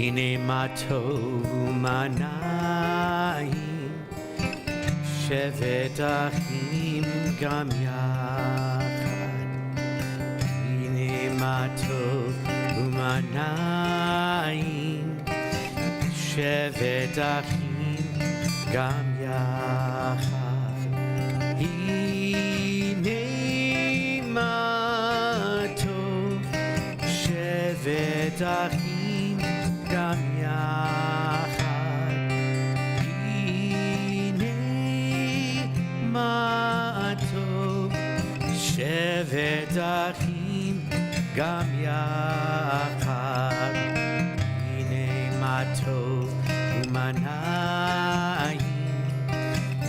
Hine ma tov u'manayim shevet achim gam yachad. Hine ma tov u'manayim shevet achim gam yachad. Hine ma tov shevet achim gam yachad. Hine ma tov shevet achim gam yachad. Hine ma tov u'manayim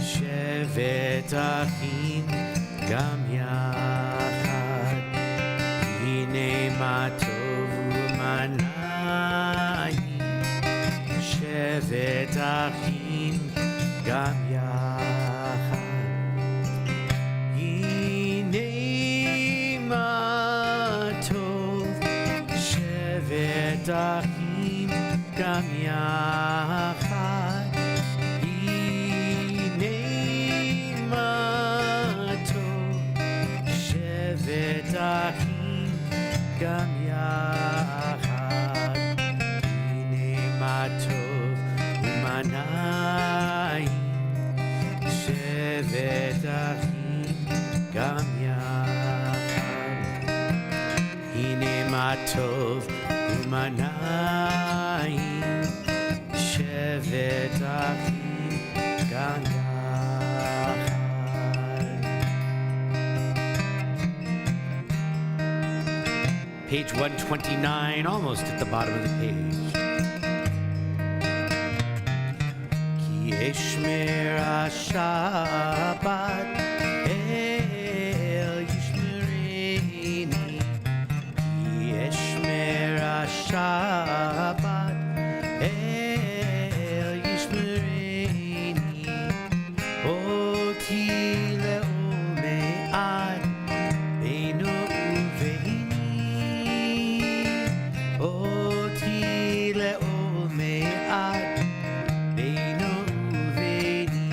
shevet achim gam yachad. Hine ma tov u'manayim shevet achim gam yachad. Hine ma tov shevet achim gam yachad. Hine ma tov shevet achim gam yachad. Hine ma tov u'manayim shevet achim gam yachad. Hine ma tov u'manayim shevet achim gam yachad. Page 129, almost at the bottom of the page. Ki eshmer ha-Shabbat el yishmereini. Ki eshmer ha-Shabbat el yishmereini. Oti le'ome'ad beinu uveini. Oti le'ome'ad beinu uveini.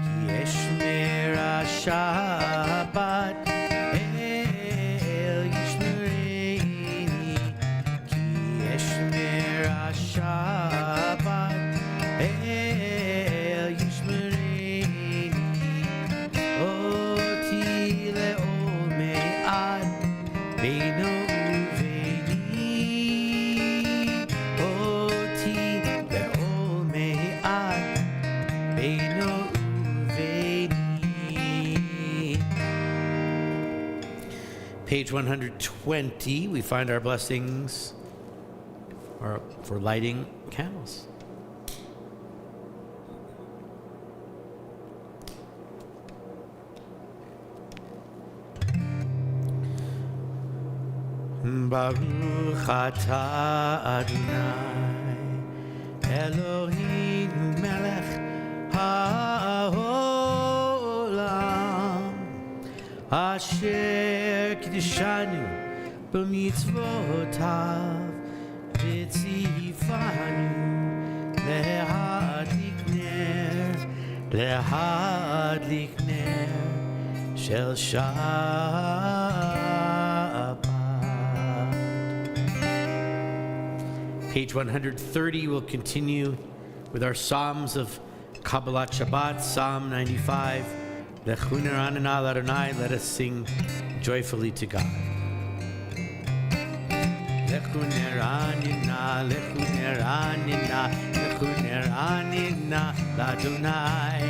Ki eshmer ha-Shabbat el yishmereini. Ki eshmer ha-Shabbat el yishmereini. Oti le'ome'ad beinu uveini. Oti le'ome'ad beinu uveini. Page 120, we find our blessings for lighting candles. Baruch atah Adonai Eloheinu melech haolam asher kiddushanu b'mitzvotav v'tzivanu lehadlik ner shel Shabbat. Page 130, we'll continue with our Psalms of Kabbalat Shabbat, Psalm 95. Lechu neranena l'Adonai, let us sing joyfully to God. Lechu neranena, lechu neranena, lechu neranena l'Adonai.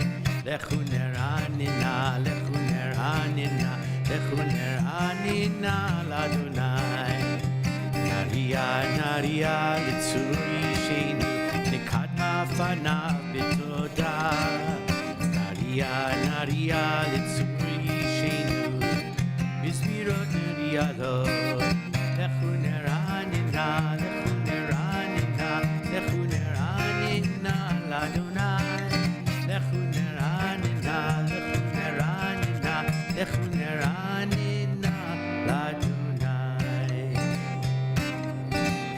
Lechu neranena, lechu neranena, lechu neranena l'Adonai. Naria litzuri sheinu nikadma fanav b'toda. Naria litzuri sheinu b'zmirot niriyalot. Lechu neranena, lechu neranena, lechu neranena l'Adonai. Lechu neranena, lechu neranena, lechu neranena l'Adonai.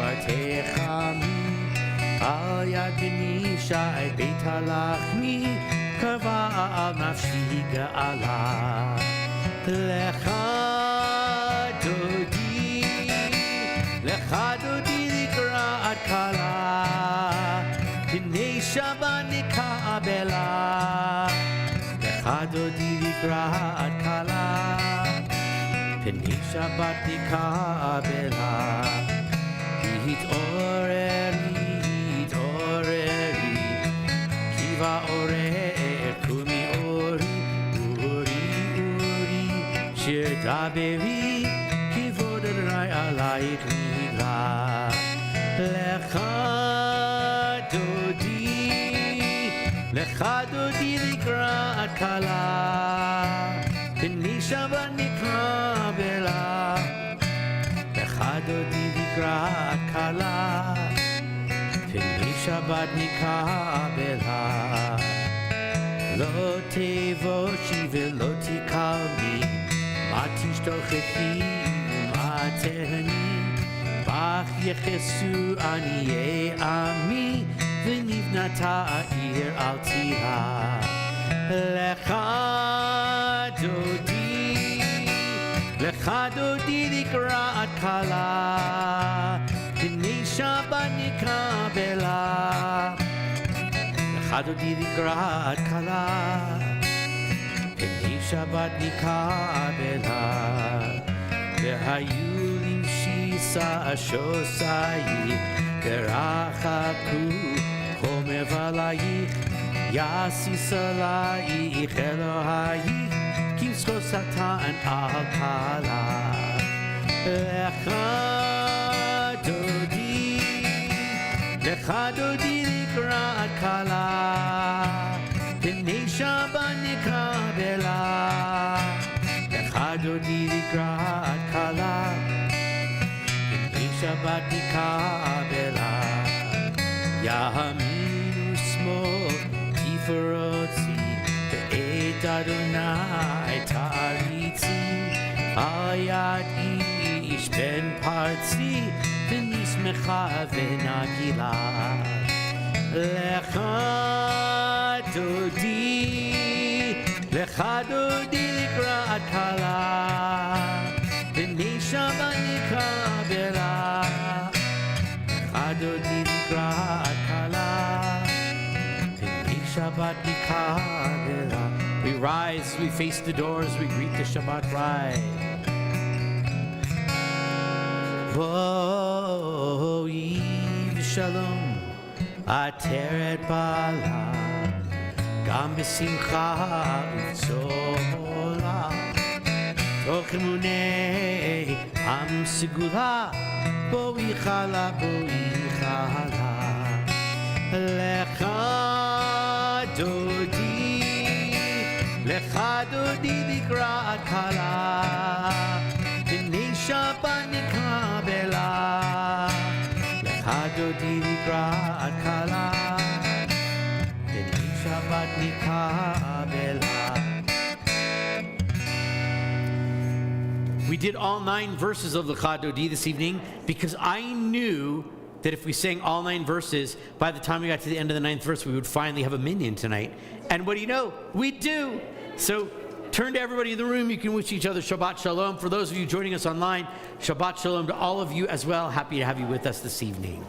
תפארתך על יד בני שי בית הלחמי קרבה על נפשי גאלה לך דודי לקראת כלה פני שבת נקבלה לך דודי לקראת כלה פני שבת נקבלה התעוררי כי בעורר קומי אורי שיר דברי כבוד אדוני עלייך נגלה לך דודי לקראת כלה פני שבת נקבלה לך דודי לקראת כלה פני שבת נקבלה לא תבושי ולא תקלמי מה תשתוכחי ומה תהני בך יחסו עניי עמי ונבנתה העיר על טירה לך דודי לקראת כלה פני שבת נקבלה לך דודי לקראת כלה פני שבת נקבלה והיו למשיסה שוסי ורחקו חומר ולייך יסיס עלייך אלוהייך כמסחו שטן על כלה לך דודי לקראת כלה פני שבת נקבלה לך דודי לקראת כלה פני שבת נקבלה ימין ושמאל תפרוצי ואת אדוני תעריצי על יד איש בן פרצי ונשמחה ונגילה לך דודי לקראת כלה פני שבת נקבלה לך דודי לקראת כלה פני שבת נקבלה. We rise, we face the doors, we greet the Shabbat bride. בואי ושלום עטרת בעלה גם בשמחה ובצהלה תוך אמוני עם סגולה בואי חלה לך דודי לקראת כלה פני שבת נקבלה לך דודי לקראת כלה פני שבת נקבלה. We did all 9 verses of Lecha Dodi this evening because I knew that if we sang all 9 verses, by the time we got to the end of the 9th verse, we would finally have a minyan tonight. And what do you know? We do. So turn to everybody in the room. You can wish each other Shabbat Shalom. For those of you joining us online, Shabbat Shalom to all of you as well. Happy to have you with us this evening.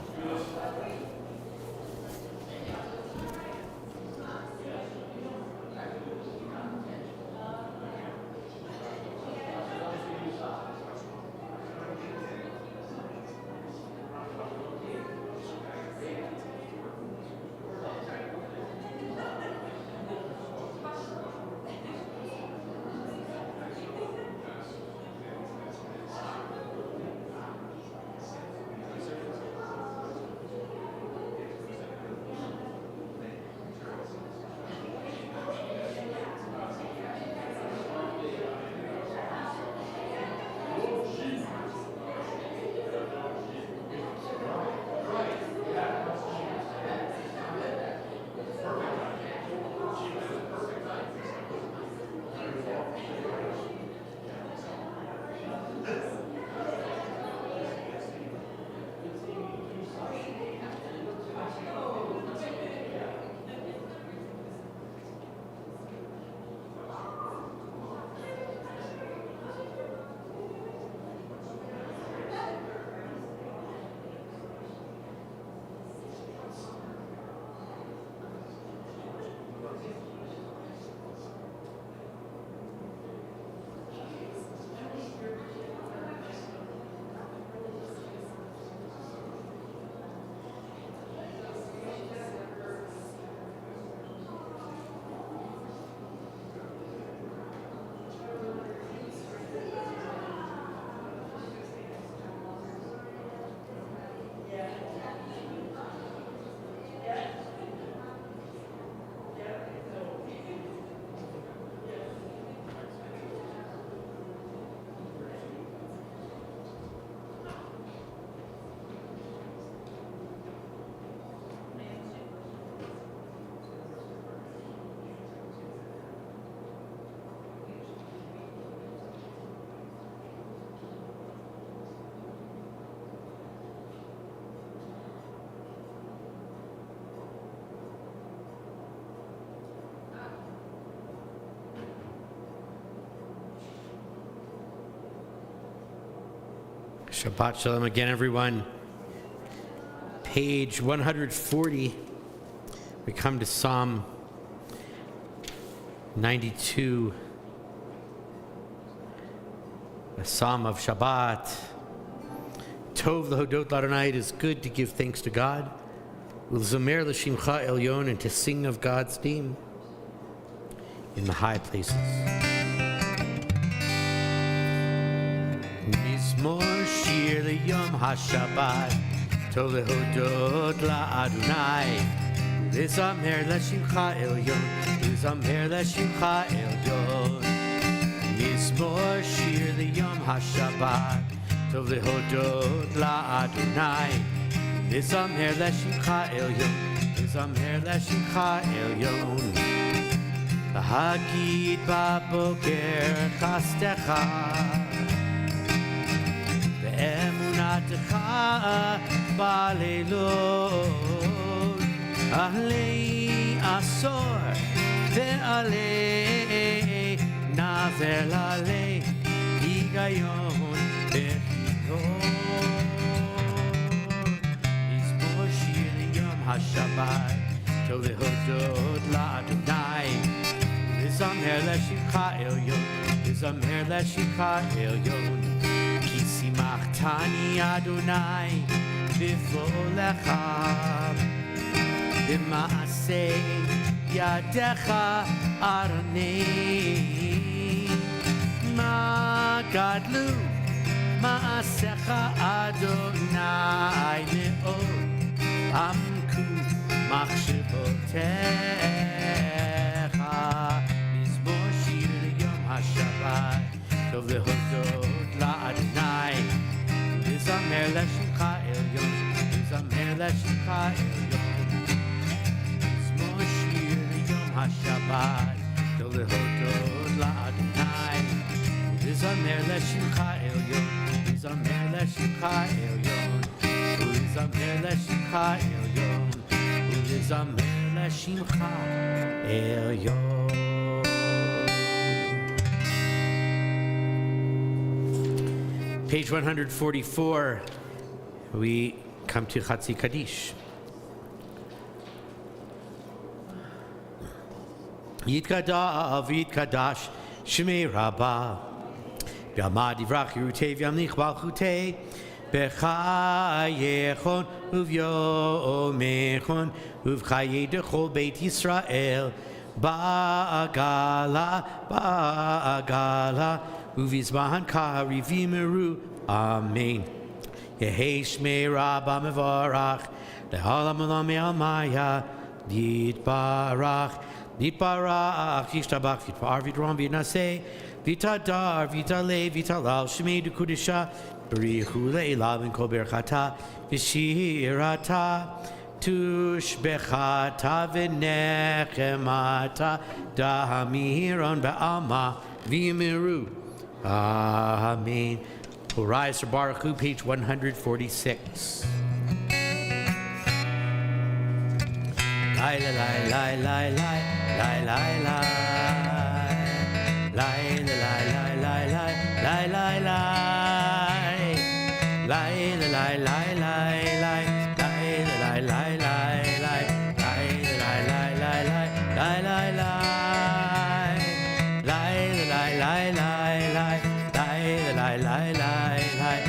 Shabbat Shalom again, everyone. Page 140. We come to Psalm 92, a psalm of Shabbat. Tov l'hodot l'Adonai, it is good to give thanks to God. L'zomer l'shimcha elyon, and to sing of God's name in the high places. Mizmor shir l'yom haShabbat, tov l'hodot l'Adonai. L'zomer l'shimcha elyon, l'zomer l'shimcha elyon. Mizmor shir l'yom haShabbat, tov l'hodot l'Adonai. L'zomer l'shimcha elyon, l'zomer l'shimcha elyon. L'hagid b'boker chastecha, ve'emunatecha b'leilot. Alei asor ve'alei naver lalei higayon bechiyot. Mizmor shir l'yom haShabbat, tov l'hodot l'Adonai. L'zomer l'shimcha elyon, l'zomer l'shimcha elyon. Ki simachtani Adonai b'volecha, b'maaseh yadecha aronei. Ma gadlu maasecha Adonai me'od, amku machshevotecha. Mizmor shir l'yom haShabbat, tov l'hodot l'Adonai. L'zomer l'shimcha elyon, l'zomer l'shimcha elyon. Mizmor shir l'yom haShabbat, tov l'hodot l'Adonai. L'zomer l'shimcha elyon, l'zomer l'shimcha elyon. L'zomer l'shimcha elyon, l'zomer l'shimcha elyon. Page 144, we come to Chatzi Kaddish. Yitkadav yitkadash shmei rabbah, v'yamad yivrach yerutei v'yamlich balchutei, b'chayechon uv'yomechon uv'chayei dechol beit Yisrael, ba'agala uv'izbahan ka'arivim eru. Amen. Yehei shmei rabbah mevorach, le'olam olam me'almaya, yitbarach, yitbarach, yishtabach, yitbar, yitrom, yitnaseh, yitadar, yitaleh, yitalal, shmei dekudisha, b'richu le'elav, v'kol berchata, v'shirata, tushbechata, v'nechemata, da'amiron ba'alma, v'yimiru. Amen. We'll rise for Baruch Hu, page 146. Lai la lai lai lai lai lai lai lai lai la lai lai lai lai lai lai lai la lai lai lai lai lai la lai lai lai lai lai la lai lai lai lai lai lai lai la lai lai lai lai lai la lai lai lai lai lai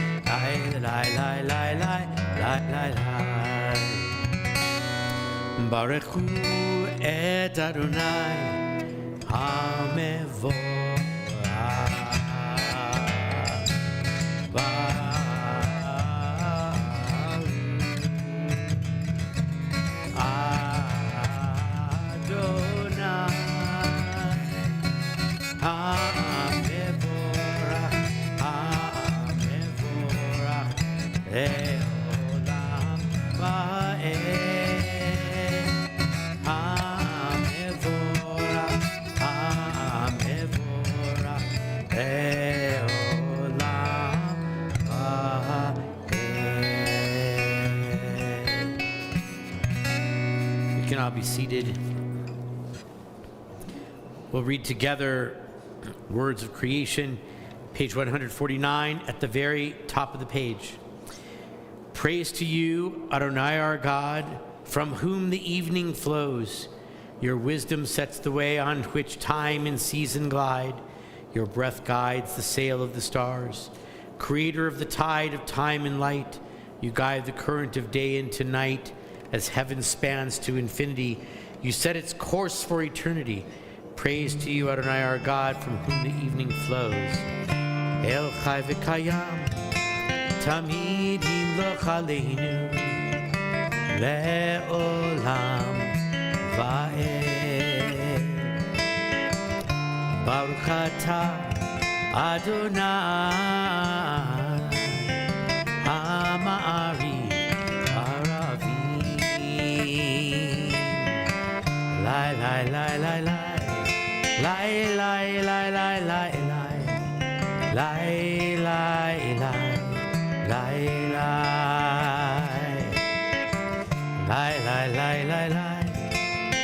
la lai lai lai lai lai lai. Baruch Hu et Adonai hamevorach. Adonai hamevorach, hamevorach le'olam va'ed. I'll be seated. We'll read together words of creation, Page 149 at the very top of the page. Praise to you, Adonai our God, from whom the evening flows. Your wisdom sets the way on which time and season glide. Your breath guides the sail of the stars. Creator of the tide of time and light, you guide the current of day into night. As heaven spans to infinity, you set its course for eternity. Praise to you, Adonai our God, from whom the evening flows. El Chai V'Kayam, Tamid Yimloch Aleinu, Le'olam Va'ed. Baruch Atah Adonai Ha'ma'ari Aravim. Lai, lai, lai, lai, lai. Lai, lai, lai, lai, lai, lai. Lai, lai, lai, lai, lai. Lai, lai, lai, lai, lai.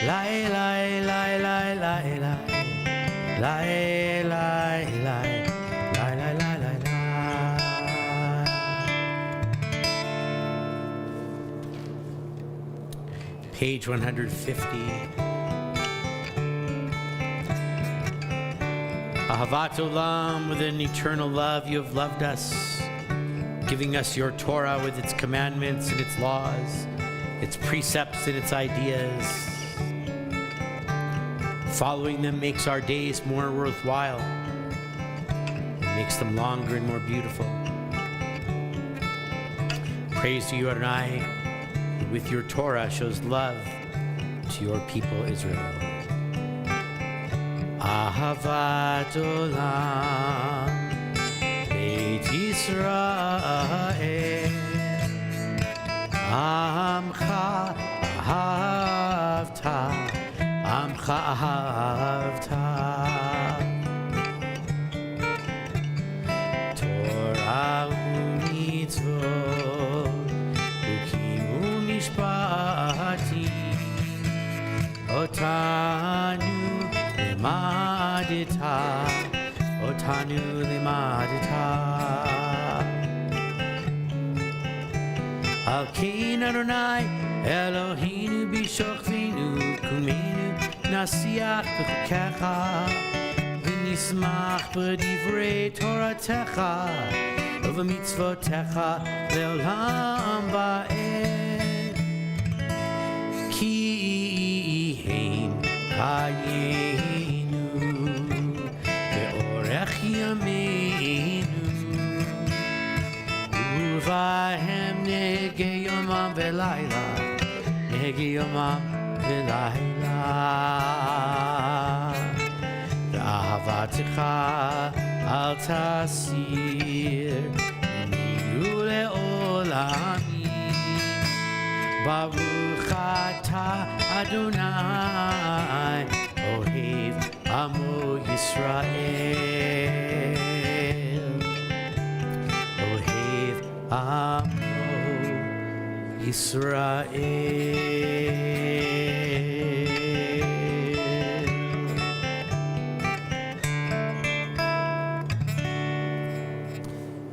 Lai, lai, lai, lai, lai, lai. Lai, lai, lai, lai, lai, lai, lai, lai. Page 150. Ahavat Olam, with an eternal love you have loved us, giving us your Torah with its commandments and its laws, its precepts and its ideas. Following them makes our days more worthwhile, makes them longer and more beautiful. Praise to you, Adonai, who with your Torah shows love to your people Israel. Ahavat Olam, Beit Yisrael, Amcha Ahavta, Amcha Ahavta. Torah u'mitzvot, Ukim u'mishpatim, Otanu Limadita, Otanu Limadita. Al Kain Adonai, Eloheinu b'shokvenu, Kumenu nasiach b'chukecha, v'nismach b'divrei Toratecha, u'v'mitzvotecha le'olam va'ed. Ki hein Hayenu ve'orech yameinu uvahem negei yomam ve'layla negei yomam ve'layla ve'ahavatecha al tasir miyu le'olami Baruch Atah Adonai Ohev Amo Yisrael. Ohev Amo Yisrael.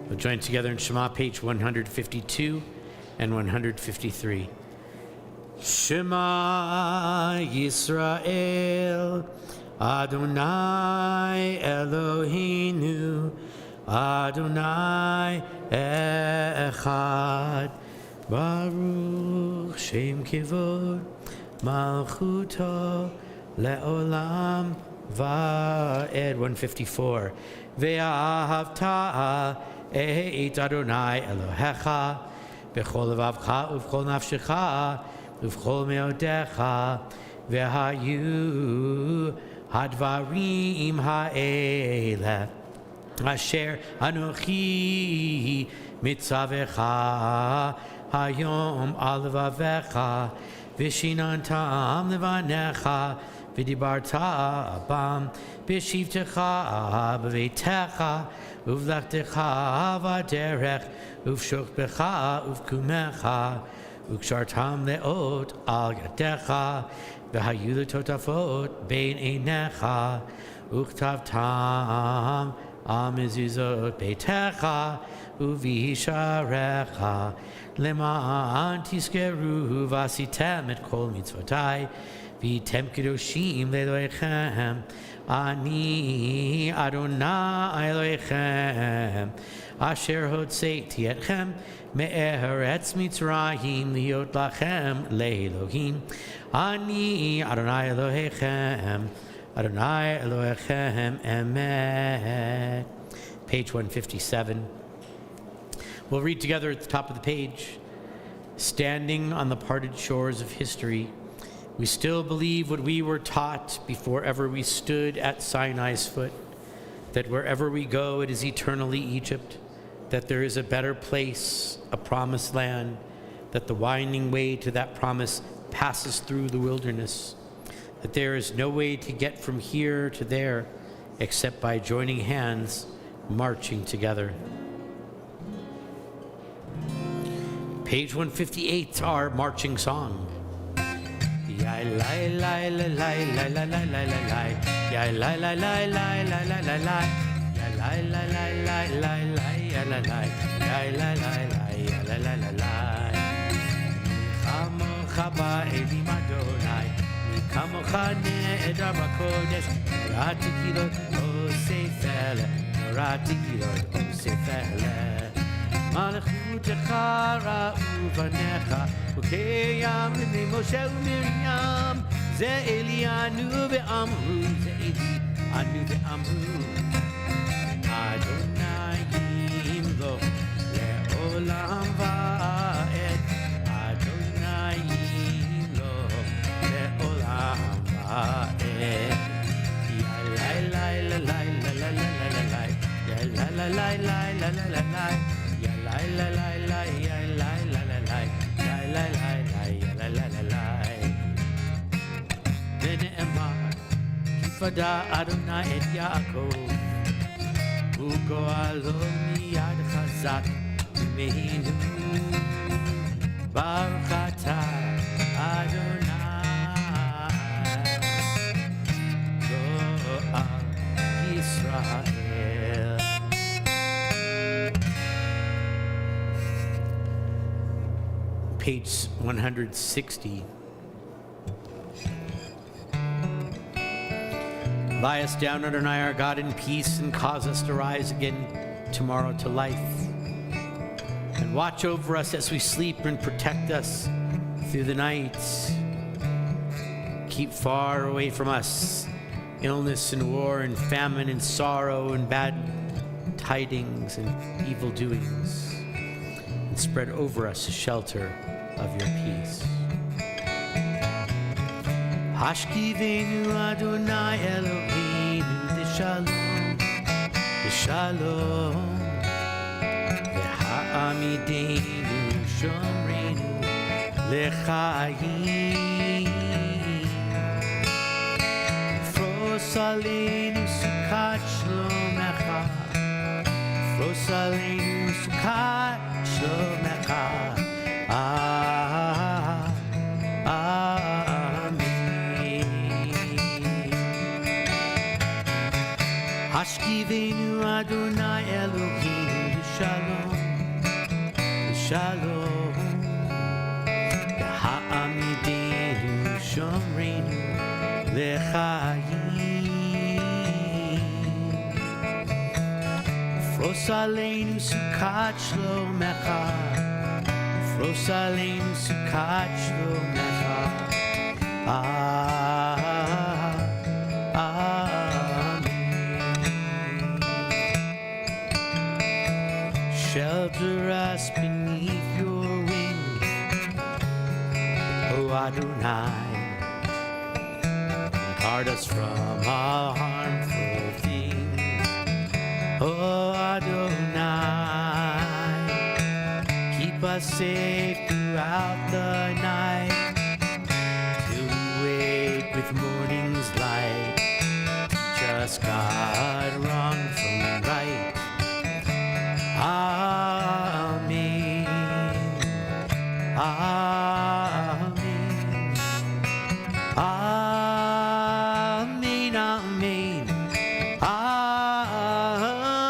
We'll join together in Shema, page 152 and 153. Shema Yisrael, Adonai Eloheinu, Adonai Echad, Baruch Shem Kivod, Malchuto Le'olam Va'ed. 154. Ve'ahavta et Adonai Elohecha, B'chol levavcha u'v'chol nafshecha, Uvchol meodecha, vehayu hadvarim ha'ele, asher anochi mitzavecha, hayom al levavecha, vishinantam levanecha, v'dibarta abam, b'shivtecha b'veitecha, uvlachtecha v'derech, uvshokbecha uvkumecha, Ukshartam leot al yadecha, v'hayu letotafot bein einecha, uktavtam המזוזות ביתך ובשעריך, למען תזכרו ועשיתם את כל מצוותי, והייתם קדושים לאלוהיכם. אני אדוני אלוהיכם, אשר הוצאתי אתכם מארץ מצרים להיות לכם לאלוהים. אני אדוני אלוהיכם, Adonai Elohechem Emet. Page 157. We'll read together at the top of the page. Standing on the parted shores of history, we still believe what we were taught before ever we stood at Sinai's foot, that wherever we go it is eternally Egypt, that there is a better place, a promised land, that the winding way to that promise passes through the wilderness, that there is no way to get from here to there except by joining hands, marching together. Page 158, our marching song. Kamocha ne'edar b'kodesh, Norati kilot osefele, Norati kilot osefele. Malachutecha ra'u vanecha, Ukeyam l'bnei Moshe u'Miriam, Ze Eli anu ve'amru, Ze Eli anu ve'amru. Adonai yimlo le'olam va'ed, Adonai yimlo le'olam va'ed. ונאמר כי פדה אדוני את יעקב וגואלו מיד חזק ממנו. ברוך אתה אדוני גואל ישראל. Page 160. Lie us down, Adonai, our God, in peace, and cause us to rise again tomorrow to life. And watch over us as we sleep and protect us through the nights. Keep far away from us illness and war and famine and sorrow and bad tidings and evil doings. And spread over us a shelter of your peace. Hashkivenu Adonai Eloheinu D'Shalom, D'Shalom, V'ha'amidenu Shomreinu L'chaim. Fros aleinu Sukkot Shlomecha, Fros aleinu Sukkot Shlomecha. Hashkivenu Adonai Eloheinu D'Shalom, D'Shalom, V'ha'amidenu Shomreinu L'chaim. Fros aleinu Sukkot Shlomecha, Fros aleinu Sukkot Shlomecha. Shelter us beneath your wings, O Adonai. Guard us from all harmful things, O Adonai. Keep us safe throughout the night, till we wake with morning's light. Teach us, God, wrong from right. Amen. Amen. Amen. Amen. Amen.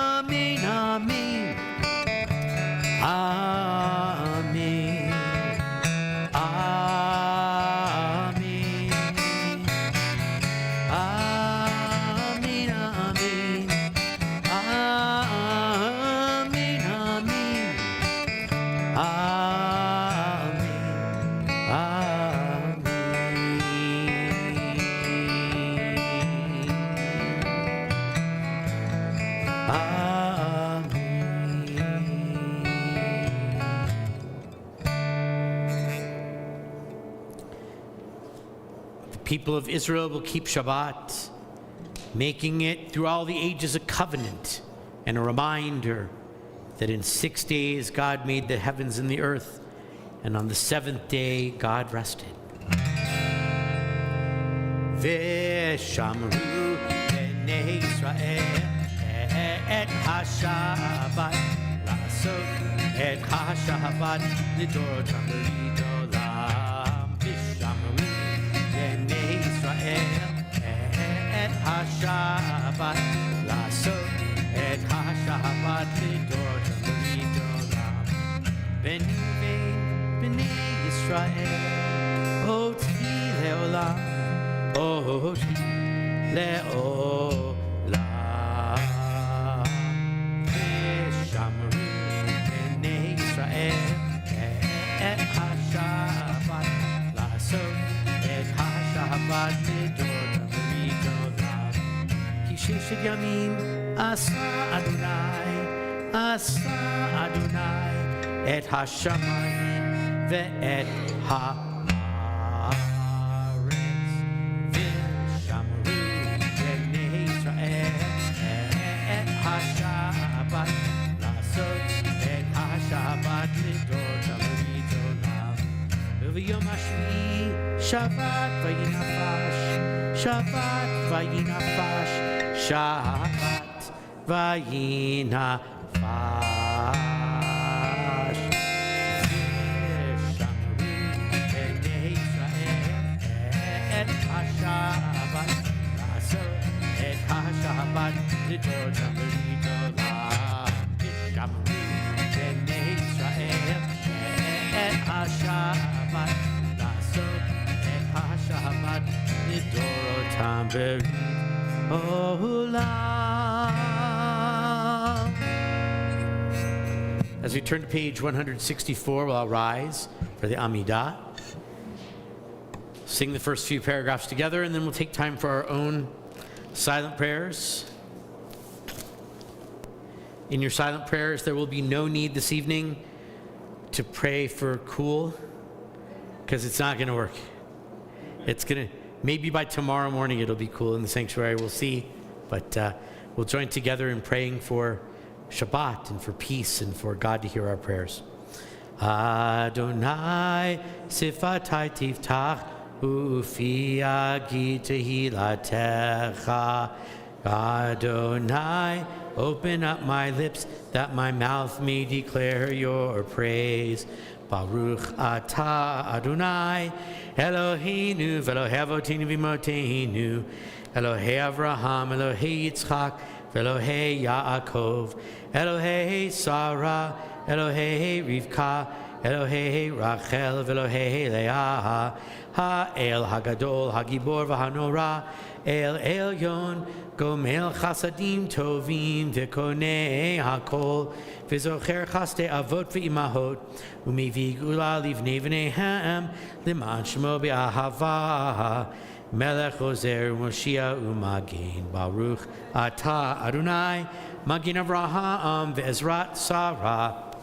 The people of Israel will keep Shabbat, making it through all the ages a covenant and a reminder that in 6 days God made the heavens and the earth, and on the seventh day God rested. V'shamru b'nei Yisrael et ha-Shabbat la'asot et ha-Shabbat l'dorotam v'lidolam. V'shamru b'nei Yisrael et ha-Shabbat la'asot et ha-Shabbat l'dorotam v'lidolam. B'nei Yisrael oti le'olam. Oti le'olam. V'shamru b'nei Yisrael et ha-Shabbat la'asot et ha-Shabbat l'dorotam v'lidolam. Ki sheshet yamim asa Adonai et ha-shamayim ve'et ha-Shabbat. Shabbat vayinafash, Shabbat vayinafash, Shabbat vayinafash. V'shamru b'nei Yisrael et ha-Shabbat la'asot et ha-Shabbat l'dorotam v'lidolam. V'shamru b'nei Yisrael et ha-Shabbat la'asot ha-Shabbat l'dorotam v'lidolam. As we turn to page 164, we'll all rise for the Amidah. Sing the first few paragraphs together, and then we'll take time for our own silent prayers. In your silent prayers, there will be no need this evening to pray for cool, because it's not going to work. It's going to, maybe by tomorrow morning it'll be cool in the sanctuary, we'll see. But we'll join together in praying for Shabbat and for peace and for God to hear our prayers. Adonai sifatai tiftach ufi agi tehilatecha. Adonai, open up my lips that my mouth may declare your praise. Baruch atah Adonai Eloheinu v'Elohei avotenu v'imotenu Elohei Avraham Elohei Yitzchak v'Elohei Yaakov Elohei Sarah Elohei Rivka Elohei Rachel v'Elohei Leah Ha'el Hagadol Hagibor v'Hanora El Elyon Gomel Chasadim Tovim V'Konei Hakol V'Zocher Chaste Avot V'Imahot U'Mevi Gula Livnei V'Neihem L'man Shemo B'Ahava Melech Ozer Moshiach U'Magen Baruch Atah Adonai Magen Avraham V'Ezrat Sarah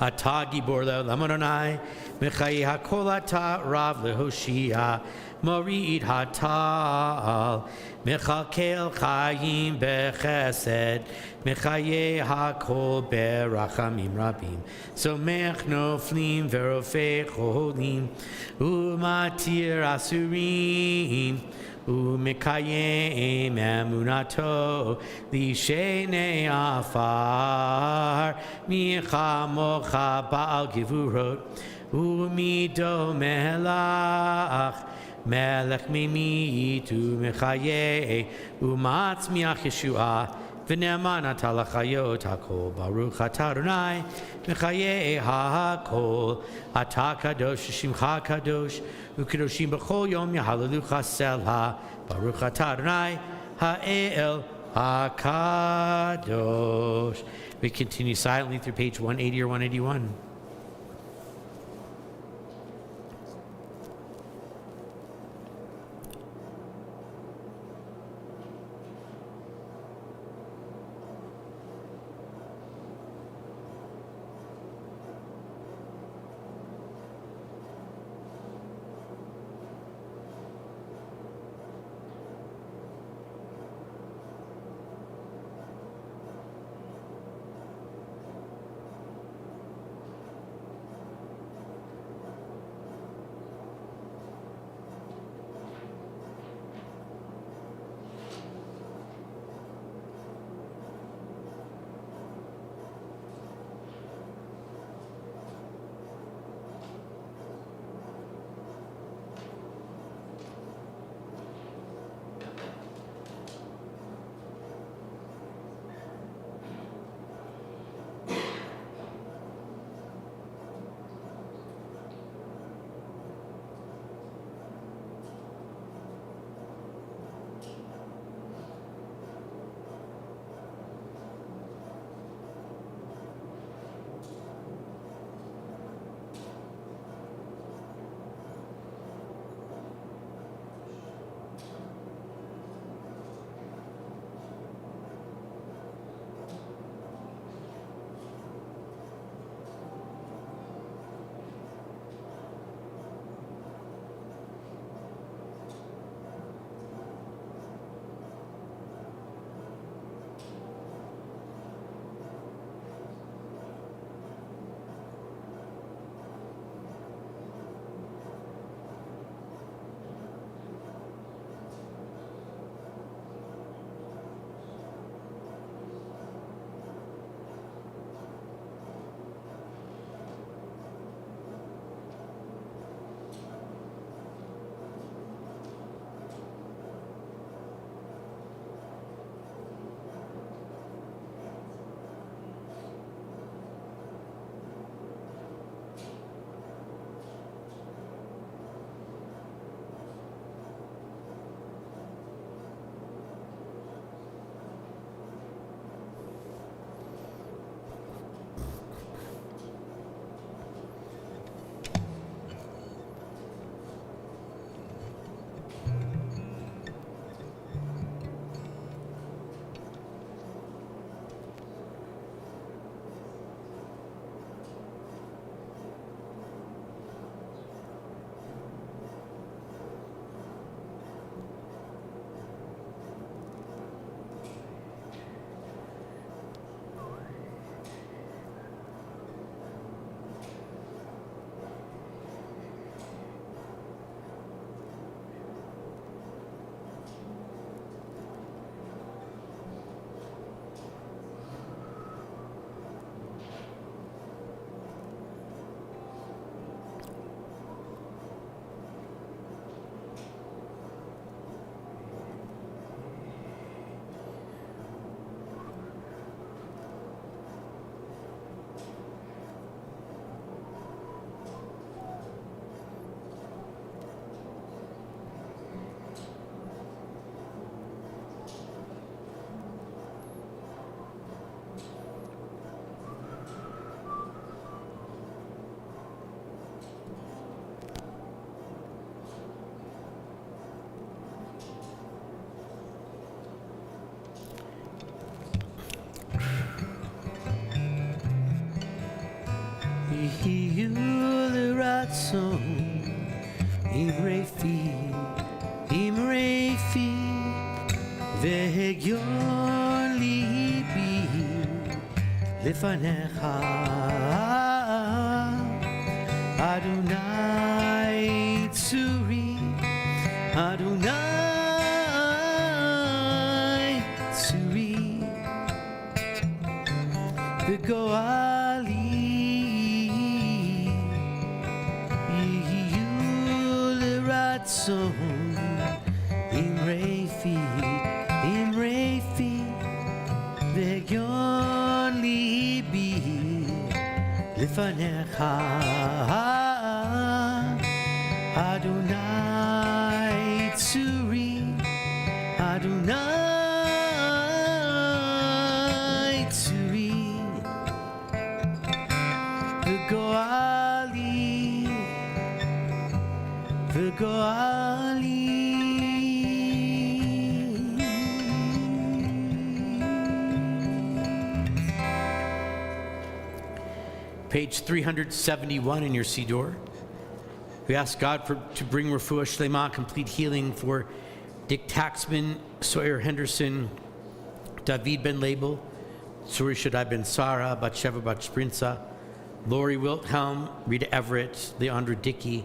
Atah Gibor Le'olam Adonai Mechayi Hakol Atah Rav Lehoshia Morid Hatal Mechalkel Chayim Bechesed Mechaye Hakol Berachamim Rabim Somech Noflim Verofei Cholim Umatir Asurim Umekayem Emunato Lishenei Afar Micha Mocha Baal Givurot Umido Melach Melech Mimitu Mechaye Umatzmiach Yeshua V'ne'eman Ata L'chayot Hakol Baruch Atah Adonai Mechaye Hakol Ata Kadosh Shimcha Kadosh U'Kadoshim B'chol Yom Yahalelucha Selha Baruch Atah Adonai Ha'el HaKadosh. We continue silently through page 180 or 181. יהיו לרצון אמרי פי והגיון ליבי לפניך אדוני צורי וגואלי יהיו לרצון אמרי פי והגיון ליבי לפניך אדוני צורי וגואלי Page 371 in your Siddur. We ask God to bring refuah shlema, complete healing for Dick Taxman, Sawyer Henderson, David Ben Label, Suri Shaddai Ben Sarah, Batsheva Bat Sprinza, Lori Wilthelm, Rita Everett, Leandra Dickey,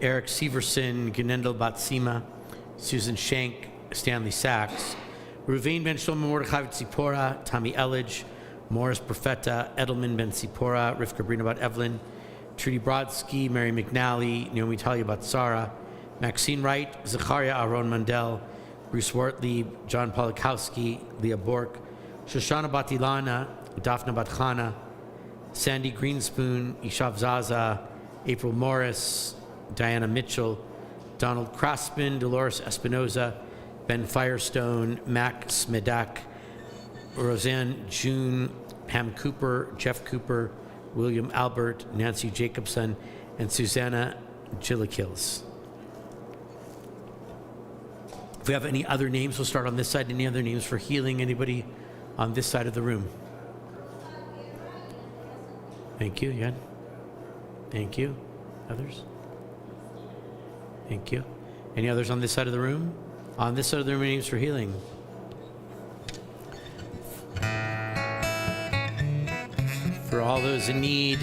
Eric Severson, Genendel Batsima, Susan Shank, Stanley Sachs, Ruvain Ben Shlomo Mordechai Tzipora, Tommy Elledge, Morris Profeta, Edelman Ben Tzipora, Rivka Brina Bat Evelyn, Trudy Brodsky, Mary McNally, Naomi Talia Batsara, Maxine Wright, Zachariah Aaron Mandel, Bruce Wortley, John Polakowski, Leah Bork, Shoshana Batilana, Daphna Batchana, Sandy Greenspoon, Ishav Zaza, April Morris, Diana Mitchell, Donald Crossman, Dolores Espinoza, Ben Firestone, Mac Smedak, Roseanne June, Pam Cooper, Jeff Cooper, William Albert, Nancy Jacobson, and Susanna Gillikills. If we have any other names, we'll start on this side. Any other names for healing? Anybody on this side of the room? Thank you, Jan. Thank you. Others? Thank you. Any others on this side of the room? On this side of the room, names for healing. For all those in need,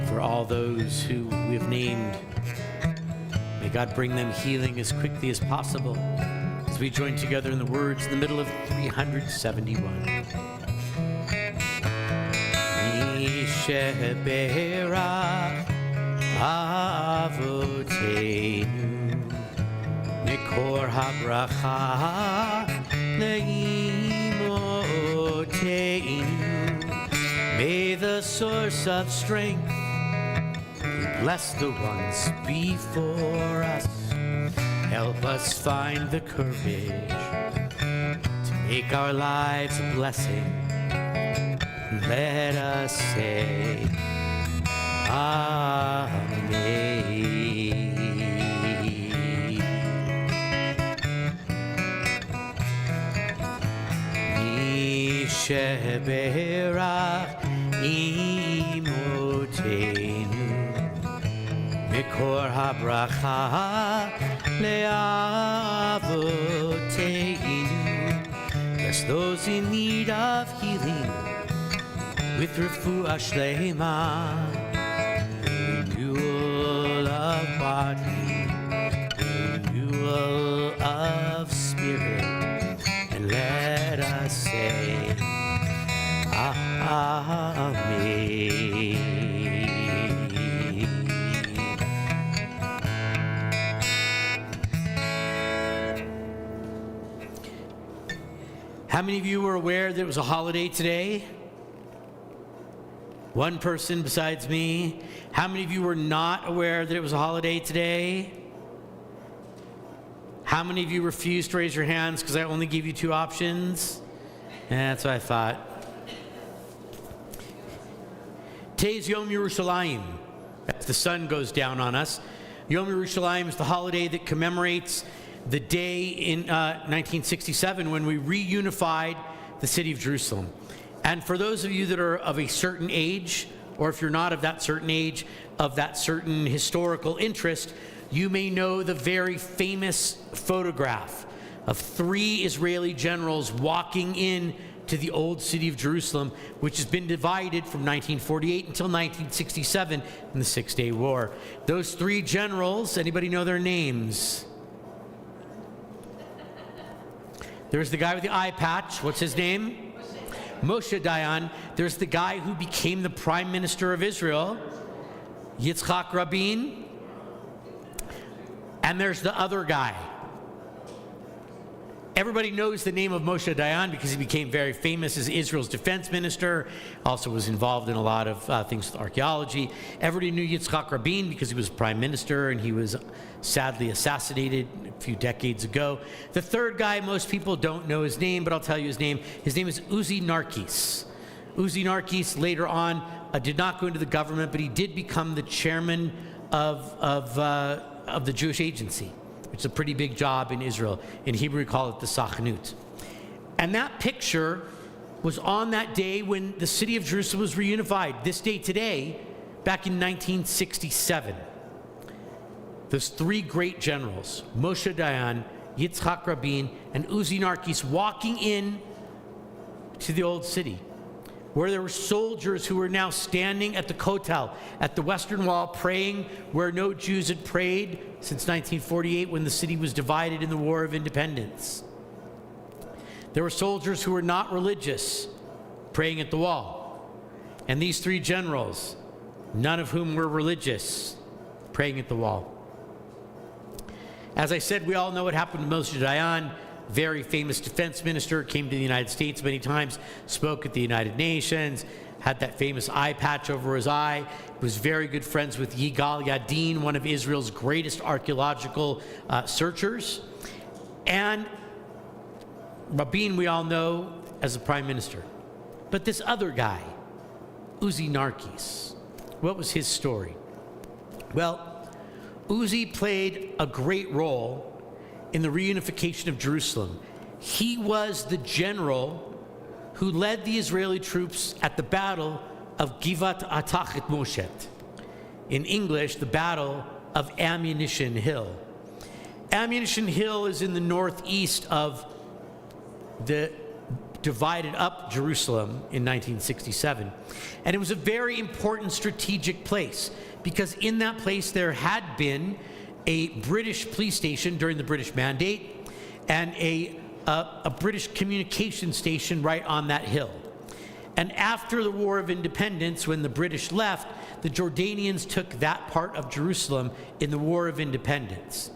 for all those who we have named, may God bring them healing as quickly as possible as we join together in the words in the middle of 371. Sheberach Avoteinu Mikor HaBracha Leimoteinu. May the source of strength bless the ones before us. Help us find the courage to make our lives a blessing. Let us say Amen. Sheberach Imoteinu Mikor HaBracha Le'avoteinu. Bless those in need of healing with refuah shlema, renewal of body, renewal of spirit, and let us say Amen. How many of you were aware that it was a holiday today? One person besides me. How many of you were not aware that it was a holiday today? How many of you refused to raise your hands because I only gave you two options? That's what I thought. Today's Yom Yerushalayim, as the sun goes down on us. Yom Yerushalayim is the holiday that commemorates the day in 1967 when we reunified the city of Jerusalem. And for those of you that are of a certain age, or if you're not of that certain age, of that certain historical interest, you may know the very famous photograph of 3 Israeli generals walking in to the old city of Jerusalem, which has been divided from 1948 until 1967 in the Six-Day War. Those 3 generals, anybody know their names? There's the guy with the eye patch. What's his name? Moshe Dayan. There's the guy who became the prime minister of Israel, Yitzhak Rabin. And there's the other guy. Everybody knows the name of Moshe Dayan because he became very famous as Israel's defense minister, also was involved in a lot of things with archaeology. Everybody knew Yitzhak Rabin because he was prime minister and he was sadly assassinated a few decades ago. The third guy, most people don't know his name, but I'll tell you his name. His name is Uzi Narkis. Uzi Narkis later on did not go into the government, but he did become the chairman of the Jewish Agency. It's a pretty big job in Israel. In Hebrew, we call it the Sachnut. And that picture was on that day when the city of Jerusalem was reunified. This day today, back in 1967. Those 3 great generals, Moshe Dayan, Yitzhak Rabin, and Uzi Narkis, walking in to the old city, where there were soldiers who were now standing at the Kotel, at the Western Wall, praying where no Jews had prayed since 1948 when the city was divided in the War of Independence. There were soldiers who were not religious, praying at the wall. And these 3 generals, none of whom were religious, praying at the wall. As I said, we all know what happened to Moshe Dayan, very famous defense minister, came to the United States many times, spoke at the United Nations, had that famous eye patch over his eye, was very good friends with Yigal Yadin, one of Israel's greatest archaeological searchers. And Rabin, we all know as the prime minister. But this other guy, Uzi Narkis, what was his story? Well, Uzi played a great role in the reunification of Jerusalem. He was the general who led the Israeli troops at the Battle of Givat Atach et Moshet. In English, the Battle of Ammunition Hill. Ammunition Hill is in the northeast of the divided up Jerusalem in 1967. And it was a very important strategic place because in that place there had been a British police station during the British Mandate and a British communication station right on that hill. And after the War of Independence, when the British left, the Jordanians took that part of Jerusalem in the War of Independence.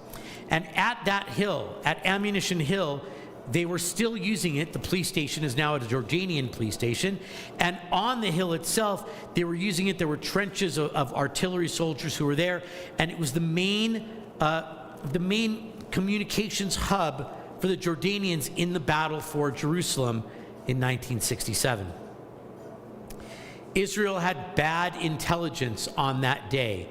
And at that hill, at Ammunition Hill, they were still using it. The police station is now a Jordanian police station. And on the hill itself, they were using it. There were trenches of artillery soldiers who were there. And it was the main communications hub for the Jordanians in the battle for Jerusalem in 1967. Israel had bad intelligence on that day.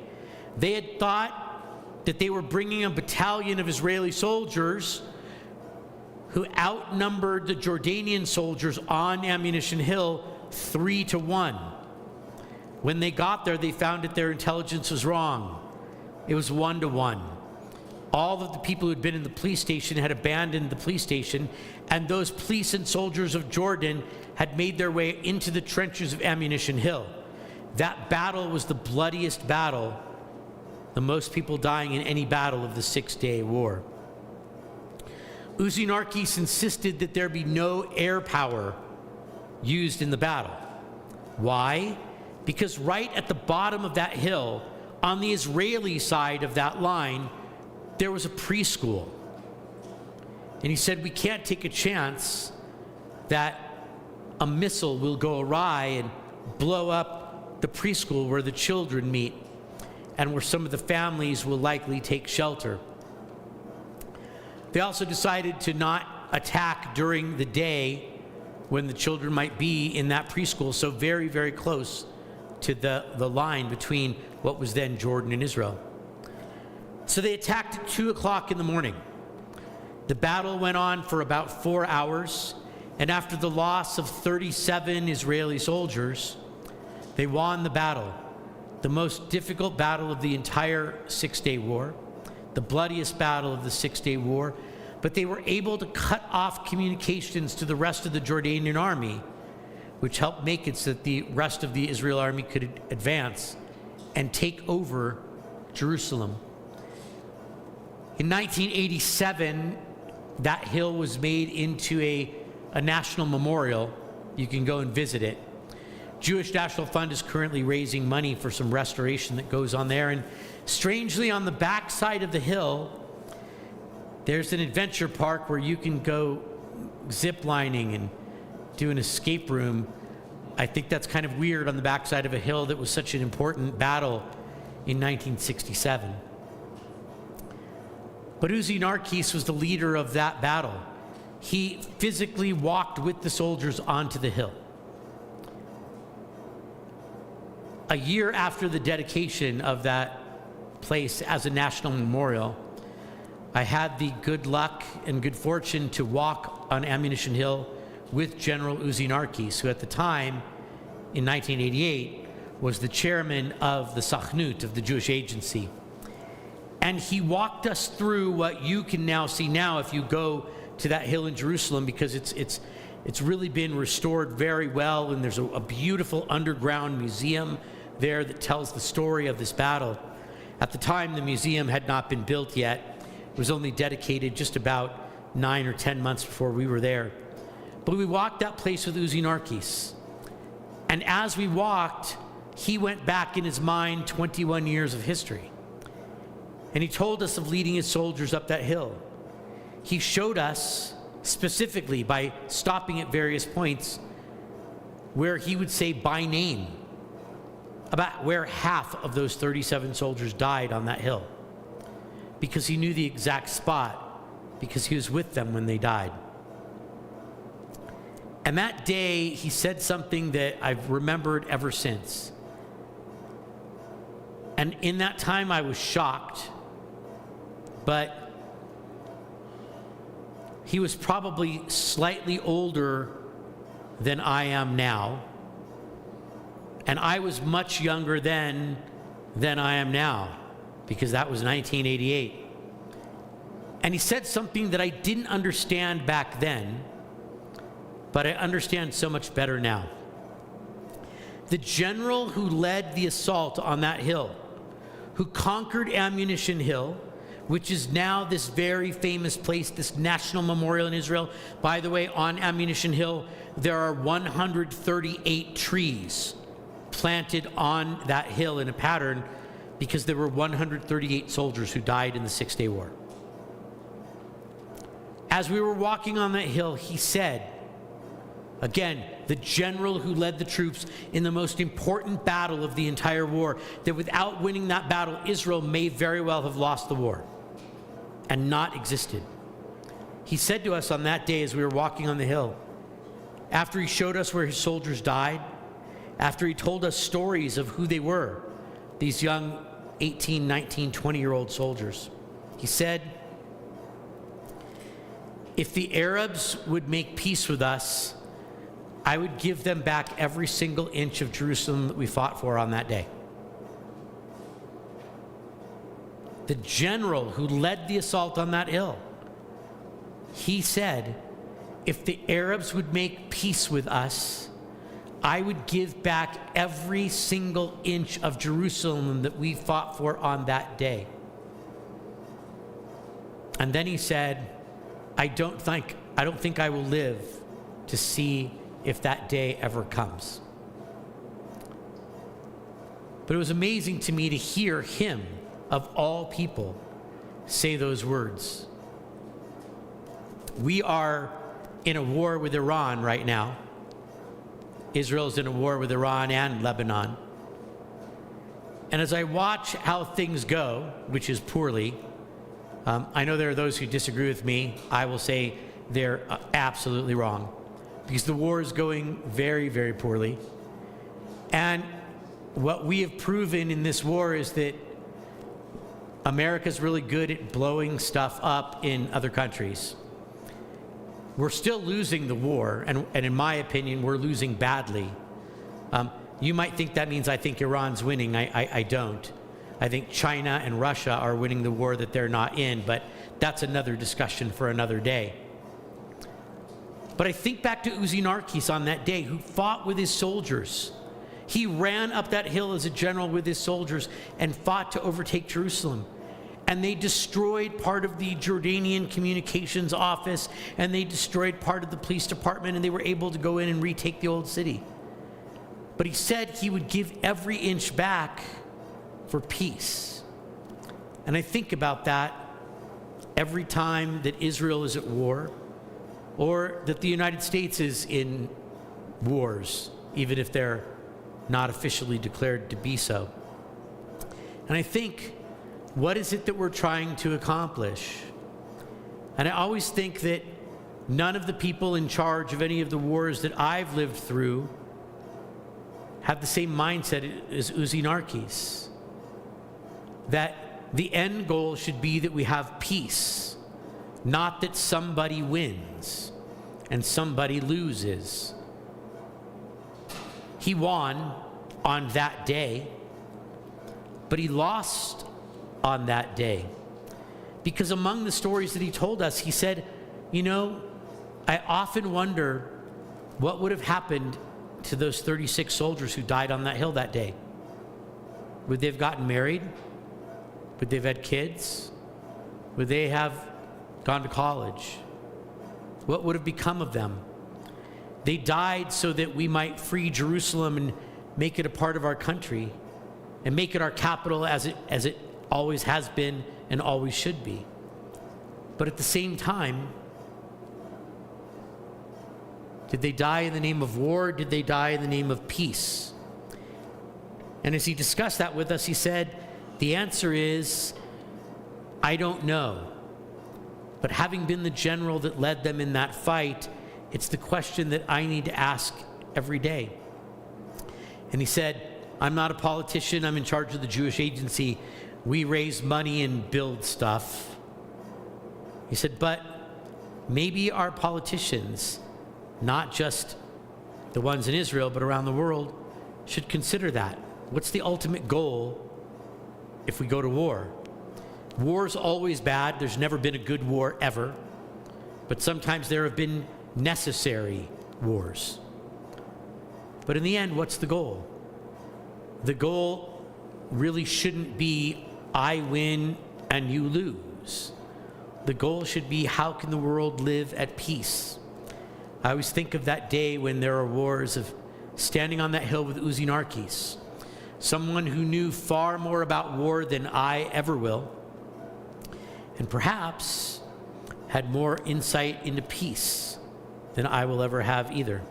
They had thought that they were bringing a battalion of Israeli soldiers who outnumbered the Jordanian soldiers on Ammunition Hill 3-1. When they got there, they found that their intelligence was wrong. It was 1-1. All of the people who had been in the police station had abandoned the police station, and those police and soldiers of Jordan had made their way into the trenches of Ammunition Hill. That battle was the bloodiest battle, the most people dying in any battle of the Six-Day War. Uzi Narkis insisted that there be no air power used in the battle. Why? Because right at the bottom of that hill, on the Israeli side of that line, there was a preschool. And he said, we can't take a chance that a missile will go awry and blow up the preschool where the children meet and where some of the families will likely take shelter. They also decided to not attack during the day when the children might be in that preschool, so very, very close to the line between what was then Jordan and Israel. So they attacked at 2 o'clock in the morning. The battle went on for about 4 hours, and after the loss of 37 Israeli soldiers, They won the battle, the most difficult battle of the entire Six-Day War, the bloodiest battle of the Six-Day War, but they were able to cut off communications to the rest of the Jordanian army, which helped make it so that the rest of the Israel army could advance and take over Jerusalem. In 1987, that hill was made into a national memorial. You can go and visit it. Jewish National Fund is currently raising money for some restoration that goes on there. And strangely, on the back side of the hill, there's an adventure park where you can go zip lining and do an escape room. I think that's kind of weird on the backside of a hill that was such an important battle in 1967. But Uzi Narkis was the leader of that battle. He physically walked with the soldiers onto the hill. A year after the dedication of that place as a national memorial, I had the good luck and good fortune to walk on Ammunition Hill with General Uzi Narkis, who at the time, in 1988, was the chairman of the Sachnut, of the Jewish Agency. And he walked us through what you can now see now if you go to that hill in Jerusalem, because it's really been restored very well, and there's a beautiful underground museum there that tells the story of this battle. At the time, the museum had not been built yet. It was only dedicated just about 9 or 10 months before we were there. But we walked that place with Uzi Narkis. And as we walked, he went back in his mind 21 years of history. And he told us of leading his soldiers up that hill. He showed us specifically by stopping at various points where he would say by name about where half of those 37 soldiers died on that hill, because he knew the exact spot, because he was with them when they died. And that day, he said something that I've remembered ever since. And in that time, I was shocked, but he was probably slightly older than I am now. And I was much younger then than I am now, because that was 1988. And he said something that I didn't understand back then, but I understand so much better now. The general who led the assault on that hill, who conquered Ammunition Hill, which is now this very famous place, this national memorial in Israel. By the way, on Ammunition Hill, there are 138 trees planted on that hill in a pattern, because there were 138 soldiers who died in the Six-Day War. As we were walking on that hill, he said, again, the general who led the troops in the most important battle of the entire war, that without winning that battle, Israel may very well have lost the war and not existed. He said to us on that day as we were walking on the hill, after he showed us where his soldiers died, after he told us stories of who they were, these young 18, 19, 20-year-old soldiers, he said, if the Arabs would make peace with us, I would give them back every single inch of Jerusalem that we fought for on that day. The general who led the assault on that hill, he said, if the Arabs would make peace with us, I would give back every single inch of Jerusalem that we fought for on that day. And then he said, I don't think I will live to see if that day ever comes. But it was amazing to me to hear him, of all people, say those words. We are in a war with Iran right now. Israel's in a war with Iran and Lebanon. And as I watch how things go, which is poorly, I know there are those who disagree with me. I will say they're absolutely wrong, because the war is going very, very poorly. And what we have proven in this war is that America's really good at blowing stuff up in other countries. We're still losing the war, and in my opinion, we're losing badly. You might think that means I think Iran's winning. I don't. I think China and Russia are winning the war that they're not in, but that's another discussion for another day. But I think back to Uzi Narkis on that day, who fought with his soldiers. He ran up that hill as a general with his soldiers and fought to overtake Jerusalem. And they destroyed part of the Jordanian communications office, and they destroyed part of the police department, and they were able to go in and retake the old city. But he said he would give every inch back for peace. And I think about that every time that Israel is at war, or that the United States is in wars, even if they're not officially declared to be so. And I think, what is it that we're trying to accomplish? And I always think that none of the people in charge of any of the wars that I've lived through have the same mindset as Uzi Narkis. That the end goal should be that we have peace, not that somebody wins and somebody loses. He won on that day, but he lost on that day. Because among the stories that he told us, he said, you know, I often wonder what would have happened to those 36 soldiers who died on that hill that day. Would they have gotten married? Would they have had kids? Would they have gone to college? What would have become of them? They died so that we might free Jerusalem and make it a part of our country and make it our capital as it always has been and always should be. But at the same time, did they die in the name of war? Did they die in the name of peace? And as he discussed that with us, he said, the answer is, I don't know. But having been the general that led them in that fight, it's the question that I need to ask every day. And he said, I'm not a politician. I'm in charge of the Jewish agency. We raise money and build stuff. He said, but maybe our politicians, not just the ones in Israel, but around the world, should consider that. What's the ultimate goal if we go to war? War's always bad. There's never been a good war ever. But sometimes there have been necessary wars. But in the end, what's the goal? The goal really shouldn't be I win and you lose. The goal should be, how can the world live at peace? I always think of that day when there are wars, of standing on that hill with Uzi Narkis, someone who knew far more about war than I ever will, and perhaps had more insight into peace than I will ever have either.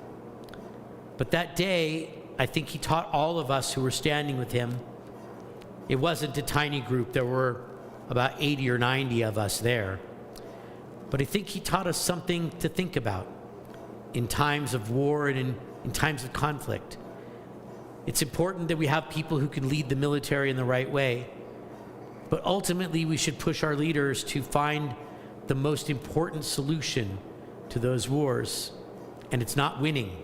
But that day, I think he taught all of us who were standing with him. It wasn't a tiny group. There were about 80 or 90 of us there. But I think he taught us something to think about in times of war and in times of conflict. It's important that we have people who can lead the military in the right way. But ultimately, we should push our leaders to find the most important solution to those wars. And it's not winning.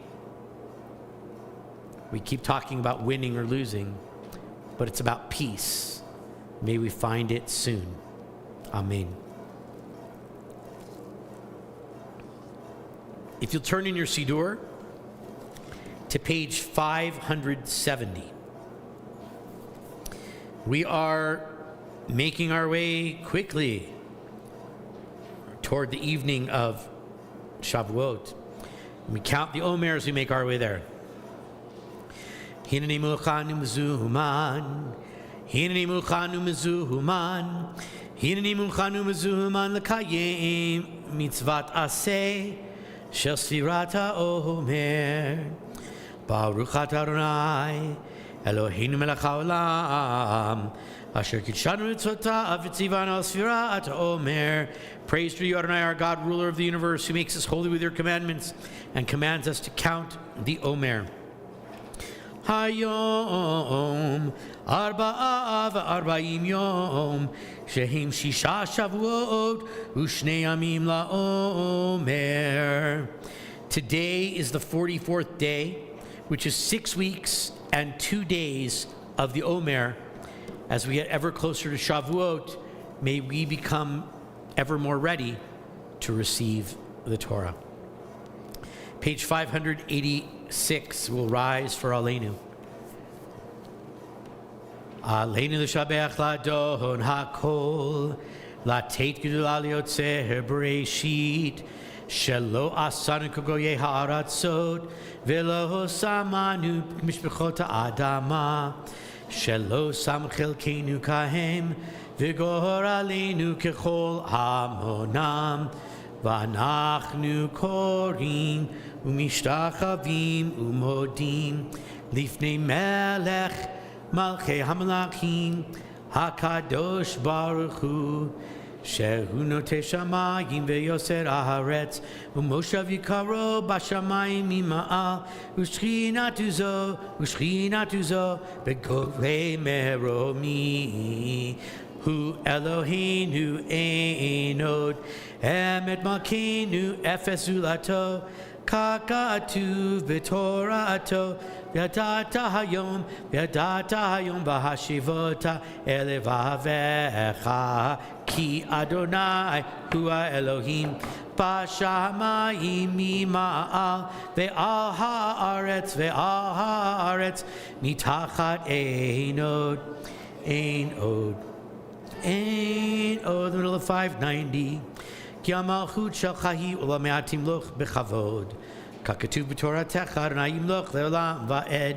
We keep talking about winning or losing, but it's about peace. May we find it soon. Amen. If you'll turn in your Siddur to page 570. We are making our way quickly toward the evening of Shavuot. We count the Omer as we make our way there. Hineni muchanu mezuman, hineni muchanu mezuman, hineni muchanu mezuman l'kayim mitzvat aseh shel sfirat haomer. Baruch atah Adonai Eloheinu melech haolam asher kidshanu mitzvotav v'tzivanu al sfirat haomer. Praise to you, Adonai, our God, ruler of the universe, who makes us holy with your commandments and commands us to count the Omer. Hayom arba'a v'arba'im yom shehem shisha shavuot u'shnei yamim la'omer. Today is the 44th day, which is 6 weeks and 2 days of the Omer. As we get ever closer to Shavuot, may we become ever more ready to receive the Torah. Page 586 will rise for Aleinu. Aleinu l'shabeach ladon hakol, lateit gedula liotzer bereshit, shelo asanu kogoye ha'aratzot, velo samanu mishpechot ha'adama, shelo sam chelkeinu kahem, v'gor aleinu kechol hamonam, v'anachnu korim, umishtachavim umodim, lifnei melech, Malchei Hamalachim, Hakadosh Baruch Hu, Shehu Notei Shamayim veYoser Haaretz, Umoshav Yikaro Bashamayim Mima'al, Ushchinatu Zo, Begovei Meromi, Hu Eloheinu Einod, Emet Malkeinu Efes Zulato, Kakatu V'Torato, Yadata hayom v'hashivota elevavecha ki Adonai hua Elohim b'shamayim mima'al ve'al haaretz mitachat ein od the middle of 590 ki amalchut shelcha ulameat timloch b'chavod Kakatuv b'Toratecha Adonai yimloch le'olam va'ed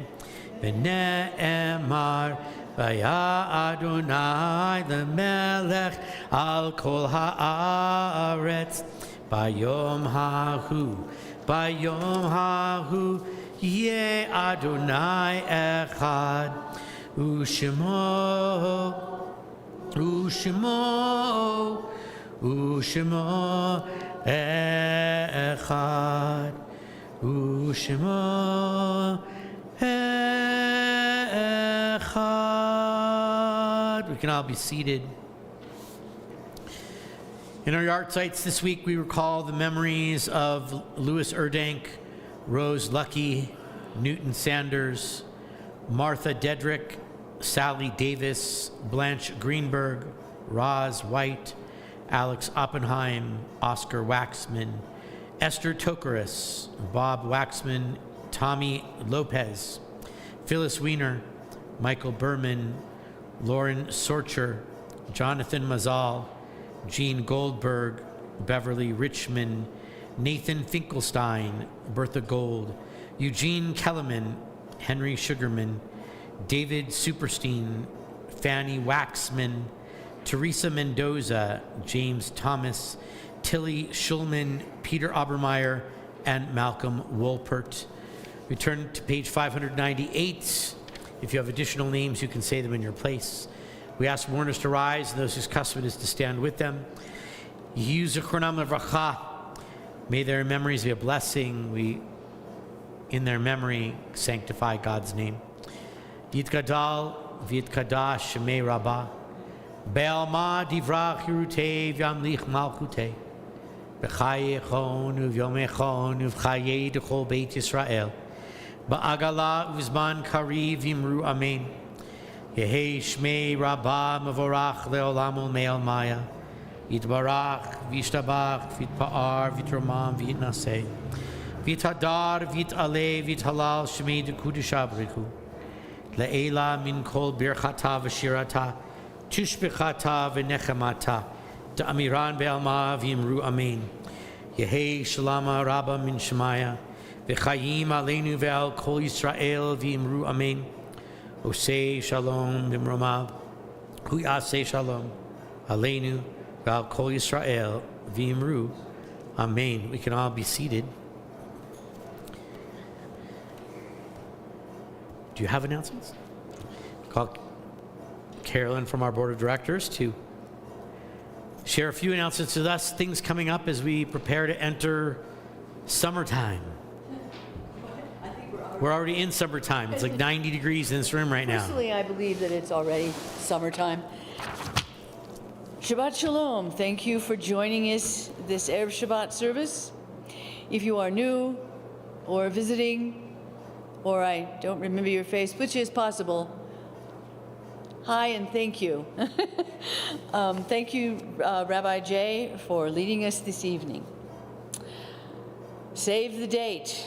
v'ne'emar v'ya Adonai le'melech al kol ha'aretz bayom hahu yeh Adonai echad u'shemo echad U'shemo echad. We can all be seated. In our yard sites this week, we recall the memories of Louis Erdank, Rose Lucky, Newton Sanders, Martha Dedrick, Sally Davis, Blanche Greenberg, Roz White, Alex Oppenheim, Oscar Waxman, Esther Tokaris, Bob Waxman, Tommy Lopez, Phyllis Weiner, Michael Berman, Lauren Sorcher, Jonathan Mazal, Jean Goldberg, Beverly Richmond, Nathan Finkelstein, Bertha Gold, Eugene Kellerman, Henry Sugarman, David Superstein, Fanny Waxman, Teresa Mendoza, James Thomas, Tilly Schulman, Peter Obermeyer, and Malcolm Wolpert. We turn to page 598. If you have additional names, you can say them in your place. We ask mourners to rise, and those whose custom is to stand with them. Yehu zichronam levracha. May their memories be a blessing. We, in their memory, sanctify God's name. Yitgadal v'yitkadash shemei rabbah. Be'alma divrach hirutei v'yamlich malchutei. B'chaye echon u'vyom echon u'v'chaye d'chol Beit Yisrael. Ba'agala u'zman kariv yimru amen. Yehei shmei rabbah mevorach le'olam u'me'al maya. Yitbarach v'yishtabach v'yitpa'ar v'yitromam v'yitnaseh. V'yitadar v'yitaleh v'yithalal shmei d'kudish abrichu. Le'ela min kol birchata v'shirata. Tushbechata v'nechemata, da'amiran be'alma v'yimru amen. Yehei shalama rabba min shemaya, v'chayim aleinu ve'al kol Yisrael v'yimru amen. Osei shalom b'mromav, hu yasei shalom, aleinu ve'al kol Yisrael v'yimru amen. We can all be seated. Do you have announcements? Call Carolyn from our board of directors to share a few announcements with us, things coming up as we prepare to enter summertime. We're already in summertime. It's like 90 degrees in this room right now. Personally, I believe that it's already summertime. Shabbat Shalom. Thank you for joining us this Erev Shabbat service. If you are new or visiting, or I don't remember your face, which is possible. Hi and thank you. Thank you, Rabbi Jay, for leading us this evening. Save the date.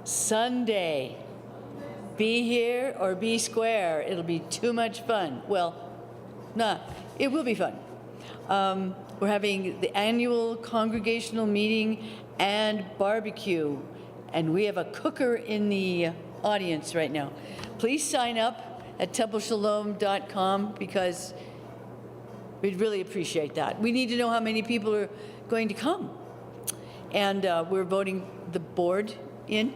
Sunday. Be here or be square. It'll be too much fun. Well, nah, it will be fun. We're having the annual congregational meeting and barbecue, and we have a cooker in the audience right now. Please sign up at templeshalom.com because we'd really appreciate that. We need to know how many people are going to come. And we're voting the board in.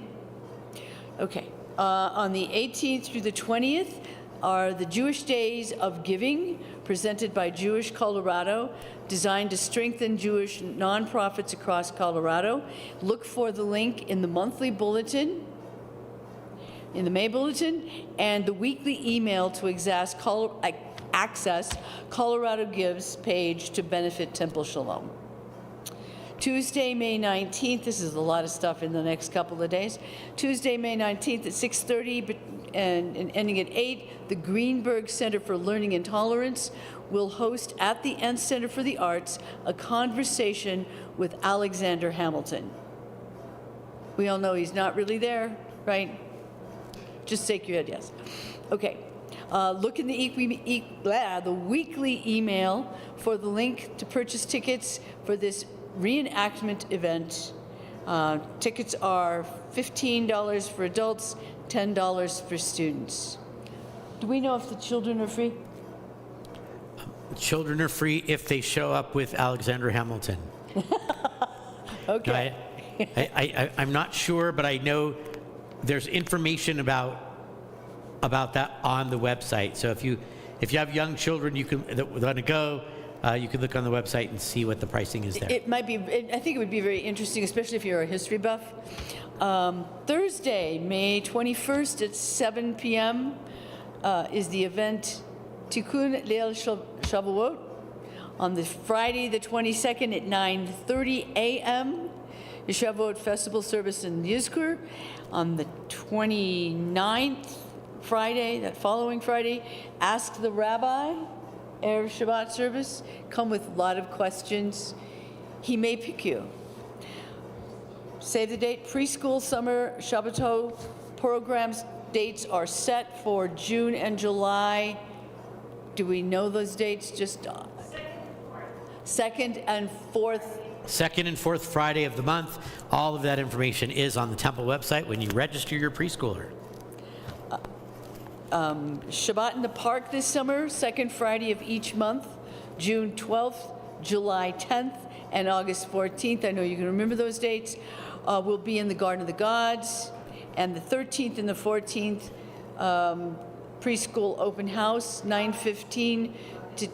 Okay. On the 18th through the 20th are the Jewish Days of Giving, presented by Jewish Colorado, designed to strengthen Jewish nonprofits across Colorado. Look for the link in the monthly bulletin, in the May bulletin, and the weekly email to access Colorado Gives page to benefit Temple Shalom. Tuesday, May 19th, this is a lot of stuff in the next couple of days. Tuesday, May 19th at 6:30 and ending at 8, the Greenberg Center for Learning and Tolerance will host at the Ent Center for the Arts a conversation with Alexander Hamilton. We all know he's not really there, right? Just shake your head, yes. Okay. Look in the weekly email for the link to purchase tickets for this reenactment event. Tickets are $15 for adults, $10 for students. Do we know if the children are free? Children are free if they show up with Alexander Hamilton. Okay. I'm not sure, but I know there's information about that on the website. So if you have young children that want to go, you can look on the website and see what the pricing is there. It might be, I think it would be very interesting, especially if you're a history buff. Thursday, May 21st at 7 p.m. Is the event Tikkun Leil Shavuot. On the Friday, the 22nd at 9:30 a.m., the Shavuot Festival service in Yizkur. On the 29th, Friday, that following Friday, Ask the Rabbi, Erev Shabbat service. Come with a lot of questions. He may pick you. Save the date. Preschool summer Shabbatot programs dates are set for June and July. Do we know those dates? Just second and fourth. Second and fourth Friday of the month. All of that information is on the temple website when you register your preschooler. Shabbat in the Park this summer, second Friday of each month, June 12th, July 10th, and August 14th. I know you can remember those dates. We'll be in the Garden of the Gods. And the 13th and the 14th, preschool open house, 9:15 to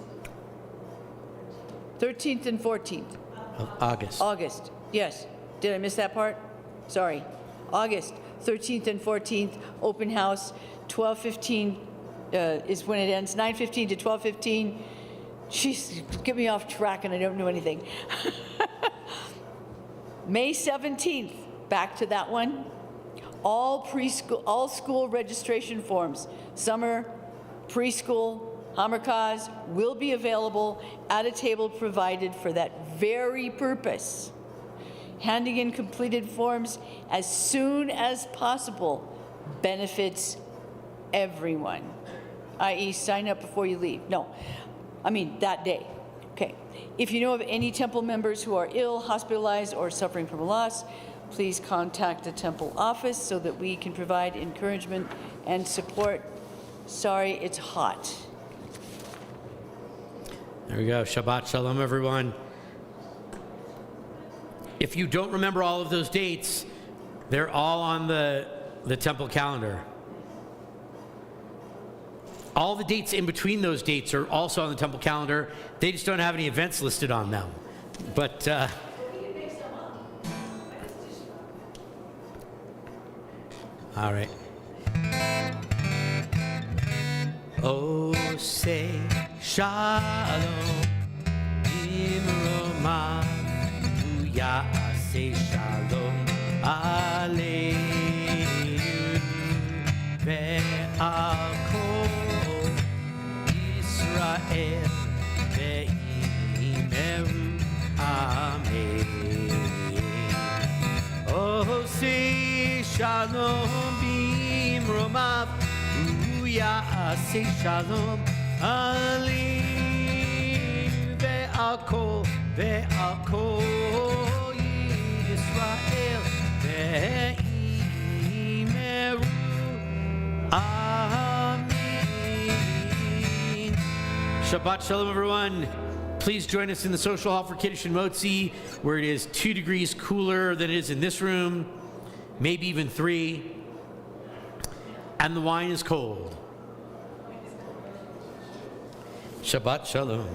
13th and 14th. Of August. August, yes. Did I miss that part? Sorry. August, 13th and 14th, open house, 12:15 is when it ends, 9:15 to 12:15. Jeez, get me off track and I don't know anything. May 17th, back to that one. All school registration forms, summer, preschool, Hamerkaz, will be available at a table provided for that very purpose. Handing in completed forms as soon as possible benefits everyone, i.e. sign up before you leave. No, I mean that day. Okay. If you know of any temple members who are ill, hospitalized, or suffering from a loss, please contact the temple office so that we can provide encouragement and support. Sorry, it's hot. There we go. Shabbat Shalom, everyone. If you don't remember all of those dates, they're all on the temple calendar. All the dates in between those dates are also on the temple calendar. They just don't have any events listed on them. But all right. Oh, say shalom, imroma, say shalom aleinu. shalom bimromav uyase shalom alim ve'al kol Yisrael ve'imeru amen. Shabbat shalom, everyone. Please join us in the social hall for Kiddush and Motzi, where it is 2 degrees cooler than it is in this room, maybe even 3, and the wine is cold. Shabbat shalom.